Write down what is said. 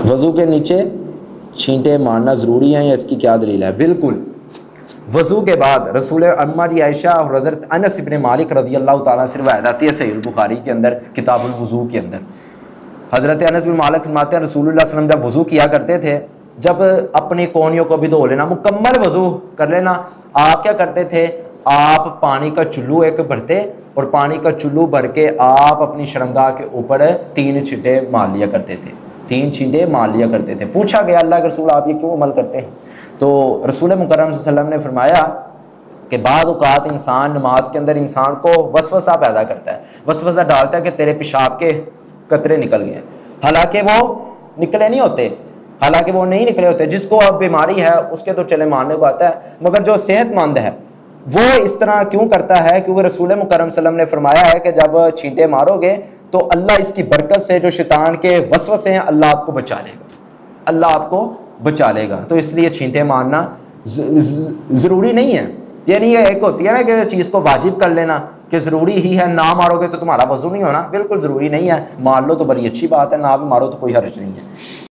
वज़ू के नीचे छींटे मारना ज़रूरी है या इसकी क्या दलील है? बिल्कुल, वज़ू के बाद रसूल अम्मा जी आयशा और हज़रत अनस इब्न मालिक रज़ी अल्लाह ताला से रिवायत आती है सहीह बुखारी के अंदर किताबुल वज़ू के अंदर। हज़रत अनस बिन मालिक फरमाते हैं रसूलुल्लाह सल्लल्लाहु अलैहि वसल्लम जब वज़ू किया करते थे, जब अपनी कोहनियों को भी धो लेना, मुकम्मल वज़ू कर लेना, आप क्या करते थे, आप पानी का चुल्लू एक भरते और पानी का चुल्लू भर के आप अपनी शर्मगाह के ऊपर 3 छींटे मार लिया करते थे, 3 छींटे मार लिया करते थे। पूछा गया अल्लाह के रसूल आप ये क्यों अमल करते हैं? तो रसूल मुकर्रम सल्लल्लाहु अलैहि वसल्लम ने फरमाया कि बाद औक़ात इंसान नमाज के अंदर इंसान को वसवसा पैदा करता है, वसवसा डालता है कि तेरे पेशाब के कतरे निकल गए, हालांकि वो निकले नहीं होते, हालांकि वो नहीं निकले होते। जिसको अब बीमारी है उसके तो चले मारने को आता है, मगर जो सेहतमंद है वो इस तरह क्यों करता है? क्योंकि रसूल मुकर्रम सल्लल्लाहु अलैहि वसल्लम ने फरमाया है कि जब छींटे मारोगे तो अल्लाह इसकी बरकत से जो शैतान के वसवसे हैं अल्लाह आपको बचा लेगा, अल्लाह आपको बचा लेगा। तो इसलिए छींटे मारना ज़रूरी नहीं है। ये नहीं है, एक होती है ना कि चीज़ को वाजिब कर लेना कि ज़रूरी ही है, ना मारोगे तो तुम्हारा वज़ू नहीं होना, बिल्कुल ज़रूरी नहीं है। मार लो तो बड़ी अच्छी बात है, ना भी मारो तो कोई हर्ज नहीं है।